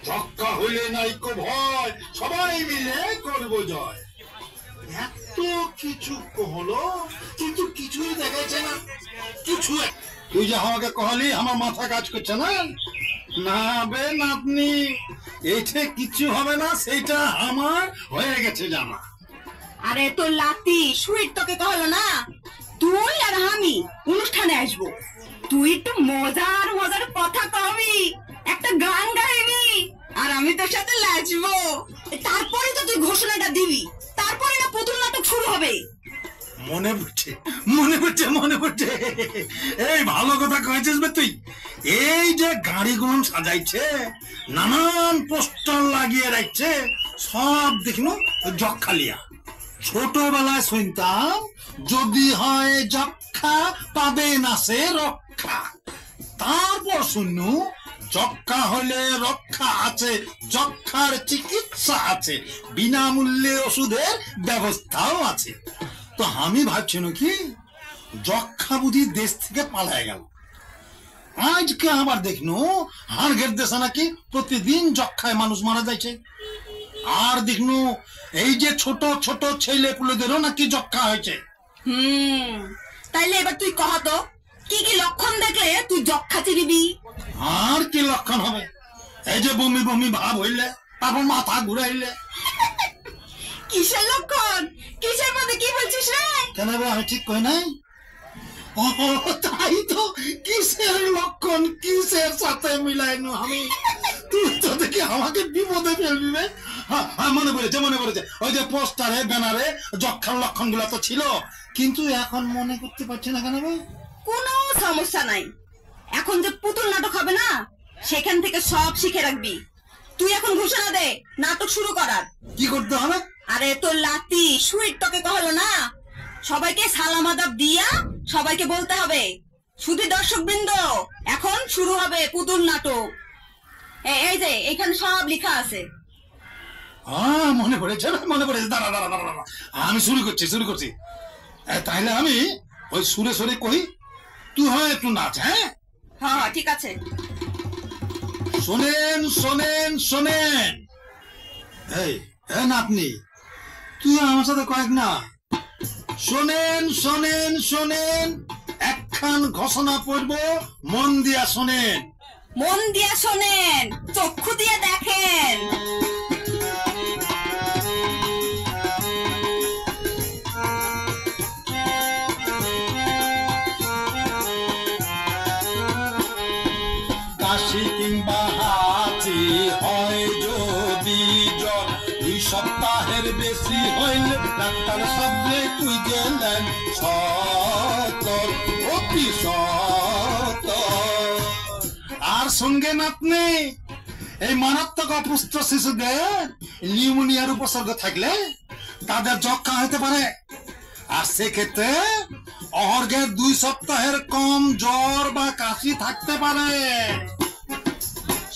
যক্কা হইলে নাইকো ভয়, সবাই মিলে করবো জয়। এত কিছু হলো কিন্তু কিছুই দেখাচ্ছে না। কিছু তুই যে আমাকে কহলি আমার মাথা কাজ করছে না। না বে নাতনি, এইটা কিছু হবে না, সেইটা আমার হয়ে গেছে জানা। আরে তোর লাতি সুইট তোকে কহলো না তুই আর আমি অনুষ্ঠানে আসবো, তুই একটু মজার মজার কথা কবি, একটা গান গাইবি আর আমি তোর সাথে নাচবো। তারপরে তো তুই ঘোষণাটা দিবি, তারপরে না পুতুল নাটক শুরু হবে। মনে পড়ছে মনে পড়ছে মনে পড়ছে, এই ভালো কথা কয়েছিস বে তুই। এই যে গাড়িগুলো সাজাইছে, নানান পোস্টার লাগিয়ে রাখছে, সব দেখিনো যক্ষালিয়া। ছোটবেলায় শুনতাম যদি হয় যক্ষা পাবে না সে রক্ষা। তারপর শুনু যক্ষা হলে রক্ষা আছে, যক্ষার চিকিৎসা আছে, বিনামূল্যে ওষুধের ব্যবস্থাও আছে। তো আমি ভাবছি কি যক্ষা বুঝি দেশ থেকে পালায় গেল। আজকে আবার দেখনু হাড়ঘের দেশে নাকি প্রতিদিন যক্ষায় মানুষ মারা যাচ্ছে। আর দেখনু এই যে ছোট ছোট ছেলে পুলেদেরও নাকি যক্ষা হয়েছে। তাইলে এবার তুই কহ তো কি কি লক্ষণ দেখলে তুই যক্ষা চিনিবি? আর কি লক্ষণ হবে? এই যে বমি বমি ভাব হইলে, তারপর মাথা ঘুরাইলে। কিসের লক্ষণ? কিসের মধ্যে কি বলছিস রে? কেন রে, আমি ঠিক কই নাই? ও তাই তো, কিসের লক্ষণ কিসের সাথে মিলাইনু আমি। তুই তো দেখি আমাকে বিপদে ফেলবি রে। মনে পড়েছে ওই যে পোস্টারে ব্যানারে যক্ষার লক্ষণ গুলা তো ছিল, কিন্তু এখন মনে করতে পারছি না। কেন রে? কোনো সমস্যা নাই, এখন যে পুতুল নাটক হবে না সেখান থেকে সব শিখে রাখবি। তুই এখন ঘোষণা দে নাটক শুরু করার। কি করতে হবে? আরে তোর লাতি সুইট তোকে কহলো না সবাইকে সালাম আদাব দিয়া সবাইকে বলতে হবে, শুধু দর্শক বৃন্দ এখন শুরু হবে পুতুল নাটক। এই যে এখানে সব লেখা আছে। মনে পড়েছে দাঁড়া দাঁড়া দাঁড়া, আমি শুরু করছি। তাহলে আমি ওই সুরে সুরে কই, তুই হয় একটু নাচ। হ্যাঁ হ্যাঁ ঠিক আছে। শোনেন শোনেন শোনেন, এই নাতনি তুই আমার সাথে কয়েক না। শোনেন শোনেন শোনেন, একখান ঘোষণা পড়ব, মন দিয়া শোনেন। মন দিয়া শোনেন, চক্ষু দিয়ে দেখেন। কাশি কিংবা হাঁচি হয় যদি জ্বর, 2 সপ্তাহের বেশি হইলে ডাক্তার সবরে খুঁজে নেন সতর, অতি সতর। আর সঙ্গে নাতনি এই মারাত্মক অপুষ্ট শিশুদের নিউমোনিয়ার উপসর্গ থাকলে তাদের যক্ষা হতে পারে। আর সেক্ষেত্রে অহর্ঘের 2 সপ্তাহের কম জ্বর বা কাশি থাকতে পারে।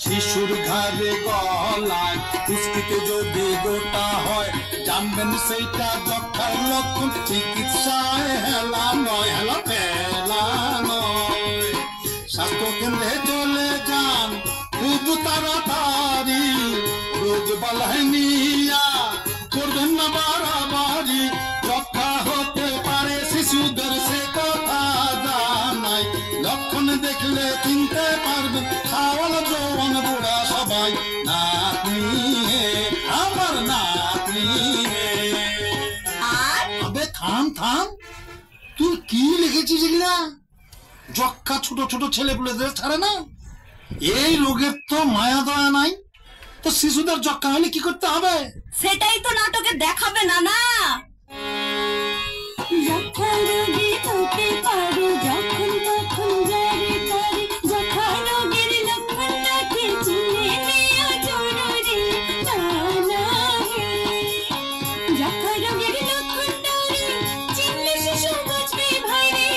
শিশুর ঘাড়ে গলায় খুশকিতে যদি গোটা হয়, জানবেন সেইটা যক্ষার লক্ষণ, চিকিৎসায় হেলা নয়, হেলা ফেলা নয়। স্বাস্থ্য কেন্দ্রে চলে যান খুব তাড়াতাড়ি, রোগ বালাই নিয়া করবেন না বাড়াবাড়ি। যক্ষা হতে পারে শিশুদের সে কথা জানাই, লক্ষণ দেখলে চিনতে পারবেন খাওয়াল জওয়ান বুড়া সবাই। নাতনি আমার নাতনি। আবে থাম থাম, তুই কি লিখেছিস এগুলা? যক্ষা ছোট ছোট ছেলে পুলেদের ছাড়ে না, এই রোগের তো মায়া দয়া নাই। তো শিশুদের যক্ষা হলে কি করতে হবে? সেটাই তো নাটকে দেখাবে না। না যক্ষা রোগী হতে পারে যখন তখন যারে তারে, যক্ষা রোগের লক্ষণটাকে চিনে নেওয়া জরুরি। যক্ষা রোগের লক্ষণটারে চিনলে শিশু বাঁচবে ভাই রে,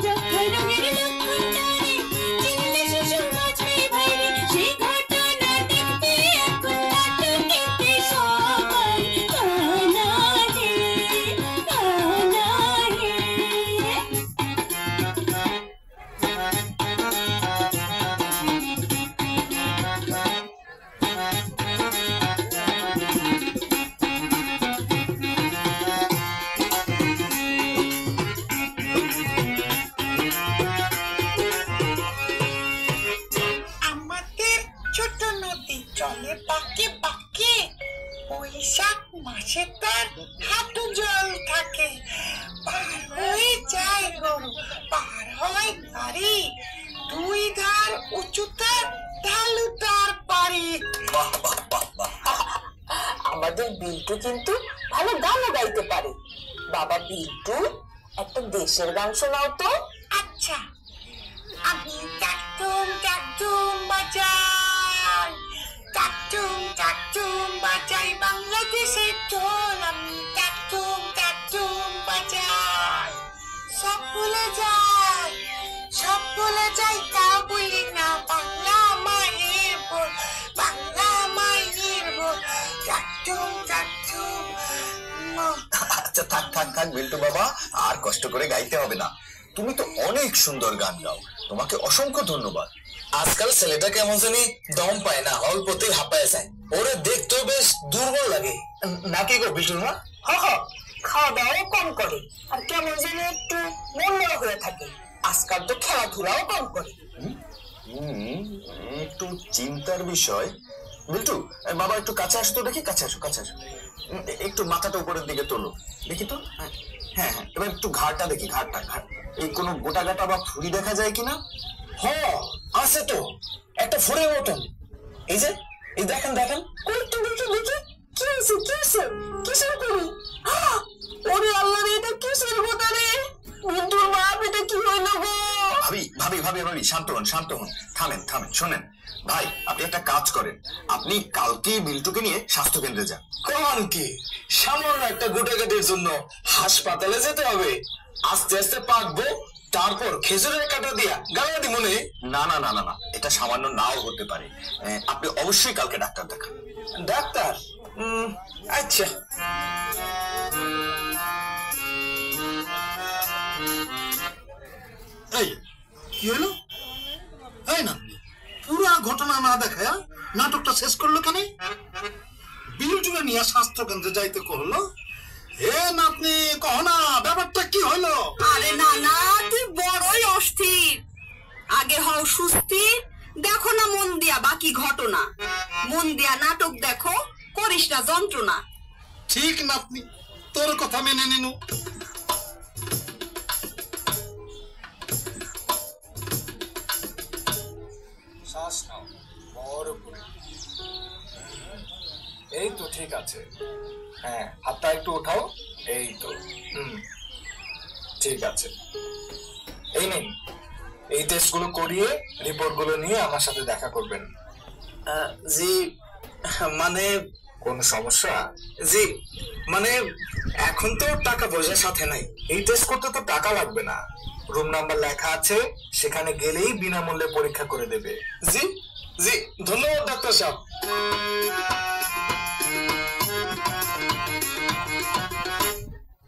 যক্ষা রোগের লক্ষণটারে চিনলে শিশু বাঁচবে ভাই রে। সেই ঘটনা দেখতে এখন নাটকেতে সবাই কানা রে। চলে পাকে পাকে, বৈশাখ মাসে তার হাঁটু জল থাকে, পার হয়ে যায় গরু, পার হয় গাড়ি, দুই ধার উঁচু তার, ঢালু তার পারি। বাহ বাহ বাহ বাহ। আমাদের বিল্টু কিন্তু ভালো গানও গাইতে পারে। বাবা বিল্টু, একটা দেশের গান শোনাও তো। আচ্ছা, আমি চাকচুম চাকচুম বাজাই, চাকচুম চাকচুম বাজাই বাংলাদেশের ঢোল, আমি চাকচুম চাকচুম বাজাই। সব ভুলে যাই, সব ভুলে যাই, তা বলি না, বাংলা মায়ের বল, বাংলা মায়ের বল, চাকচুম চাকচুম। আচ্ছা থাক থাক থাক বিল্টু বাবা, আর কষ্ট করে গাইতে হবে না। তুমি তো অনেক সুন্দর গান গাও, তোমাকে অসংখ্য ধন্যবাদ। আজকাল ছেলেটা কেমন জানি দম পায় না, অল্পতেই হাঁপায় যায়, ওরে দেখতেও বেশ দুর্বল লাগে নাকি গো বিল্টু মা? খাওয়া দাওয়াও কম করে, আর কেমন যেন একটু মন মরা হয়ে থাকে। আজকাল তো খেলাধুলাও কম করে। একটু চিন্তার বিষয়। বিল্টু বাবা একটু কাছে আসতো, দেখি কাছে আসো কাছে আসো, একটু মাথাটা উপরের দিকে তোলো দেখি তো। হ্যাঁ হ্যাঁ, এবার একটু ঘাড়টা দেখি, ঘাড়টা ঘাড়, এই কোনো গোটা গাটা বা ফুরি দেখা যায় কিনা? আছে তো, একটা ফুরের মতন, এই যে এই দেখেন দেখেন। একটু দেখি দেখি, কি হয়েছে কি হয়েছে, কিসের করি? ওরে আল্লাহ রে, এটা কিসের গোটা রে? বিল্টুর বাপ, এটা কি হইল গো? ভাবি ভাবি ভাবি ভাবি, শান্ত হন শান্ত হন, থামেন থামেন, শোনেন ভাই, আপনি একটা কাজ করেন, আপনি কালকে বিল্টুকে নিয়ে স্বাস্থ্য কেন্দ্রে যান। কোন কি সামান্য একটা গোটাগাটির জন্য হাসপাতালে যেতে হবে? আস্তে আস্তে পাকবো, তারপর খেজুরের কাটা দিয়া গালা দি মনে। না না না না না, এটা সামান্য নাও হতে পারে, আপনি অবশ্যই কালকে ডাক্তার দেখান। ডাক্তার? আচ্ছা। এই কি হলো? এই না, পুরা ঘটনা না দেখায় নাটকটা শেষ করলো কেন? বিল্টুকে নিয়ে স্বাস্থ্য কেন্দ্রে যাইতে করলো, হে নাতনি কহ না, ব্যাপারটা কি হলো? আরে না না, তুই বড়ই অস্থির। আগে হও সুস্থির, দেখো না মন দিয়া বাকি ঘটনা, মন দিয়া নাটক দেখো, করিস না যন্ত্রণা। ঠিক নাতনি, তোর কথা মেনে নিনু। শ্বাস নাও বড় করে। এই তো ঠিক আছে, হ্যাঁ হাতটা একটু ওঠাও, এই তো ঠিক আছে। এই নিন, এই টেস্ট গুলো করিয়ে রিপোর্ট গুলো নিয়ে আমার সাথে দেখা করবেন। জি, মানে কোন সমস্যা? জি মানে এখন তো টাকা পয়সা সাথে নাই। এই টেস্ট করতে তো টাকা লাগবে না, রুম নাম্বার লেখা আছে, সেখানে গেলেই বিনামূল্যে পরীক্ষা করে দেবে। জি জি, ধন্যবাদ ডাক্তার সাহেব।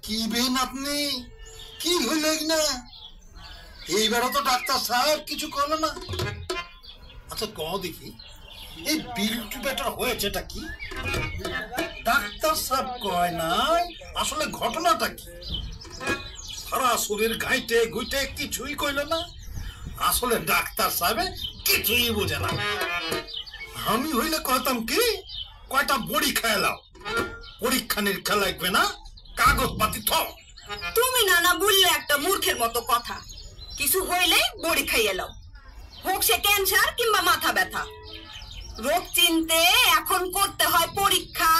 কি বেন আপনি, কি হইল না? এইবারও তো ডাক্তার সাহেব কিছু করলো না। আচ্ছা ক দেখি, এই বিল্টু বেটার হয়েছেটা কি? ডাক্তার সাহেব কয় নাই, আসলে ঘটনাটা কি? সারা শরীর ঘাইটে ঘুইটে কিছুই কইল না। আসলে ডাক্তার সাহেব কিছুই বোঝে না। আমি হইলে কইতাম কি, কয়টা বড়ি খেলাও, পরীক্ষা নিরীক্ষা লাগবে না, কাগজ পাতি থাও। তুমি নানা বললে একটা মূর্খের মতো কথা। কিছু হইলে বড়ি খাইয়ে এলাও, হোক সে ক্যান্সার কিংবা মাথা ব্যথা। রোগ চিনতে এখন করতে হয় পরীক্ষা,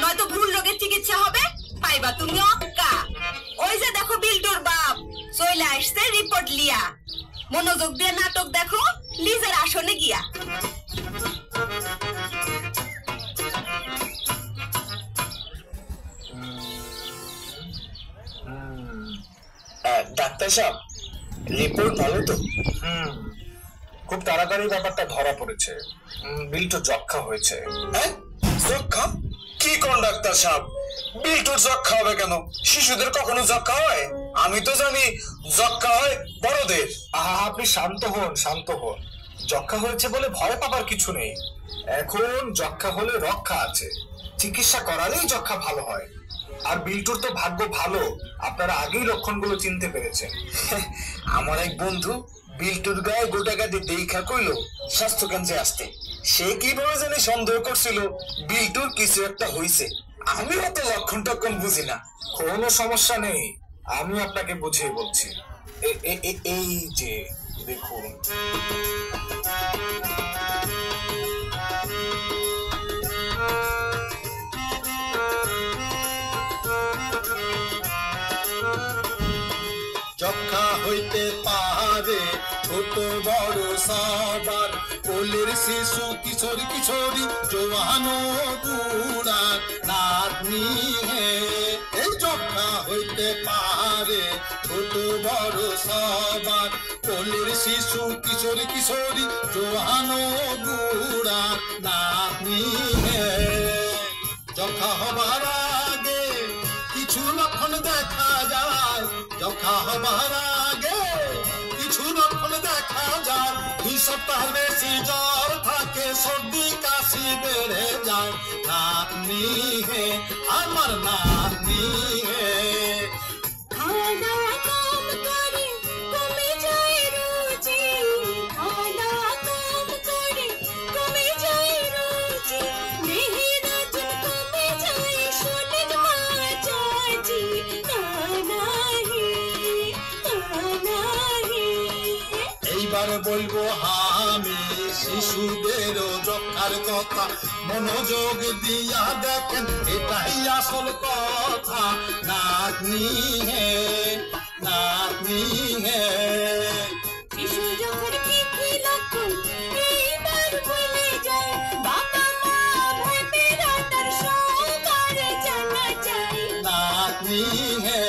নয়তো ভুল রোগের চিকিৎসা হবে, পাইবা তুমি অক্কা। ওই যে দেখো বিল্টুর বাপ চলে আসছে রিপোর্ট লিয়া, মনোযোগ দিয়ে নাটক দেখো লিজের আসনে গিয়া। ডাক্তার সাহেব, রিপোর্ট ভালো তো? খুব তাড়াতাড়ি ব্যাপারটা ধরা পড়েছে, বিল্টু যক্ষা হয়েছে। হ্যাঁ যক্ষা? কি কোন ডাক্তার সাহেব, বিল্টুর যক্ষা হবে কেন? শিশুদের কখনো যক্ষা হয়? আমি তো জানি যক্ষা হয় বড়দের। আপনি শান্ত হন শান্ত হন, যক্ষা হয়েছে বলে ভয় পাবার কিছু নেই। এখন যক্ষা হলে রক্ষা আছে, চিকিৎসা করালেই যক্ষা ভালো হয়। আর বিল্টুর তো ভাগ্য ভালো, আপনারা আগেই লক্ষণগুলো চিনতে পেরেছেন। আমার এক বন্ধু বিল্টুর গায়ে গোটাগাটি দেখা কইল স্বাস্থ্য কেন্দ্রে আসতে। সে কিভাবে জানি সন্দেহ করছিল বিল্টুর কিছু একটা হইছে। আমি অত লক্ষণ টক্ষণ বুঝি না। কোনো সমস্যা নেই, আমি আপনাকে বুঝিয়ে বলছি। এই যে দেখুন, যক্ষা হইতে পারে ছোট বড় সবার, কোলের শিশু কিশোর কিশোরী জোয়ান বুড়া নাতনি হে। এই যক্ষা হইতে পারে ছোট বড় সবার, কোলের শিশু কিশোর কিশোরী জোয়ান বুড়া নাতনি হে। যক্ষা হবার আগে কিছু লক্ষণ দেখা যায়, যক্ষা হবার আগে কিছু লক্ষণ দেখা যায়। 2 সপ্তাহের বেশি জ্বর থাকে, সর্দি কাশি বেড়ে যায়। নাতনি হে, আমার নাতনি হে। খাওয়া দাওয়া কম করে কমে যায় রুচি, খাওয়া দাওয়া কম করে কমে যায় রুচি, মেহের ওজন কমে যায় শোনেন মা চাচি। এইবার বলবো আমি শিশুদের যক্ষার কথা, মনোযোগ দিয়া দেখেন এটাই আসল কথা। নাতনি হে, নাতনি হে। শিশু যখন কি কি লক্ষণ এইবার বলে যায়, বাবা মা ভয় পেরা তার সহকারে জানা চাই। নাতনি হে,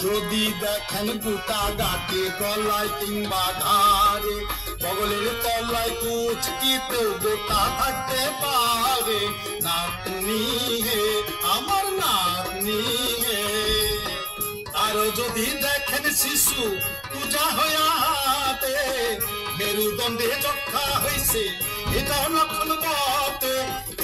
যদি দেখেন গোটা গাতে গলায় কিংবা ঘাড়ে, বগলের তলায় কুচকিতে গোটা থাকতে পারে। নাতনি হে, আমার নাতনি হে। আরো যদি দেখেন শিশু পূজা হইয়া হাতে, মেরুদণ্ডে যক্ষা হইছে এটাও লক্ষণ বটে।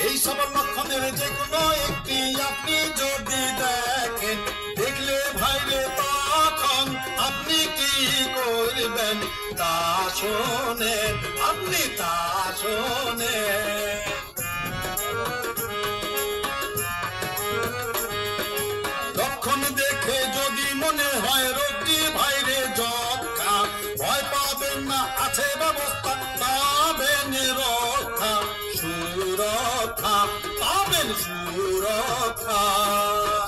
এইসব লক্ষণের যে কোনো একটি আপনি যদি দেখেন, দেখলে ভাইরে তখন আপনি কি করবেন তা শোনেন, আপনি তা শোনেন। লক্ষণ দেখে যদি মনে হয় রোগী ভাইরে যক্ষা, ভয় পাবেন না, আছে ব্যবস্থা, পাবেন রক্ষা, সুরক্ষা, পাবেন সুরক্ষা।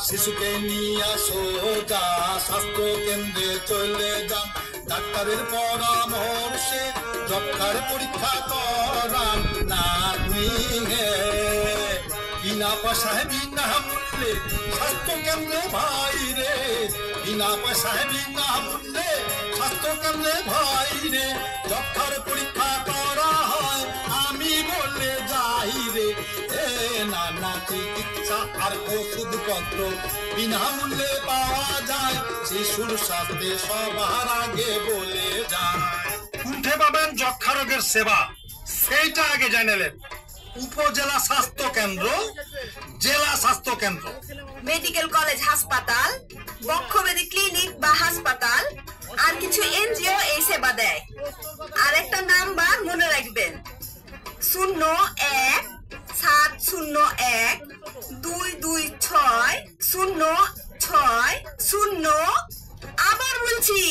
শিশুকে নিয়ে সোজা স্বাস্থ্য কেন্দ্রে চলে যান, ডাক্তারের পরামর্শে যক্ষার পরীক্ষা করান। নাতনি হে, বিনা পয়সায় বিনা মূল্যে স্বাস্থ্য কেন্দ্রে ভাই রে, বিনা পয়সায় বিনা মূল্যে স্বাস্থ্য কেন্দ্রে ভাই রে। যক্ষার পরীক্ষা করা হয় আমি বলে যাই রে। নানা চিকিৎসা আর ওষুধপত্র বিনামূল্যে পাওয়া যায়, শিশুর স্বাস্থ্যে সবার আগে বলে যায়। উঠে পাবেন যক্ষা রোগের সেবা, সেইটা আগে জানালেন। উপজেলা স্বাস্থ্য কেন্দ্র, জেলা স্বাস্থ্য কেন্দ্র, মেডিকেল কলেজ হাসপাতাল, বক্ষব্যাধি ক্লিনিক বা হাসপাতাল, আর কিছু এনজিও এই সেবা দেয়। আর একটা নাম্বার মনে রাখবেন, 01-701-226-060। আবার বলছি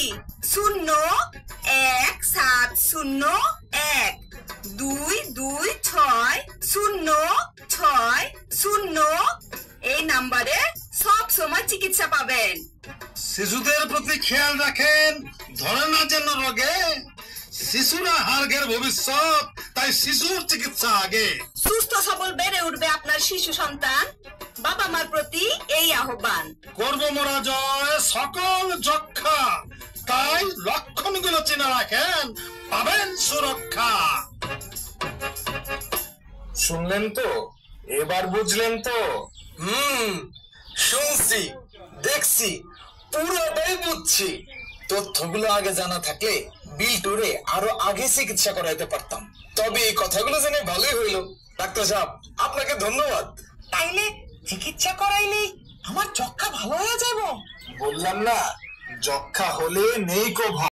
01-701-226-060। এই নাম্বারে সব সময় চিকিৎসা পাবেন। শিশুদের প্রতি খেয়াল রাখেন, ধরে না যেন রোগে। শিশুরা হার্গের ভবিষ্যৎ, তাই শিশুর চিকিৎসা আগে। সুস্থ সবল বেড়ে উঠবে আপনার শিশু সন্তান। বাবা মার প্রতি এই আহ্বান। করব মোরা জয় সকল যক্ষা, তাই লক্ষণগুলো চিনে রাখেন, পাবেন সুরক্ষা। শুনলেন তো? এবার বুঝলেন তো? শুনছি, দেখছি, পুরোটাই বুঝছি। তথ্যগুলো আগে জানা থাকলে বিল্টুরে আরো আগে চিকিৎসা করাইতে পারতাম। তবে এই কথাগুলো জেনে ভালোই হইলো। ডাক্তার সাহেব, আপনাকে ধন্যবাদ। তাইলে চিকিৎসা করাইলেই আমার যক্ষা ভালো হয়ে যাব? বললাম না, যক্ষা হলে নেই কো ভয়।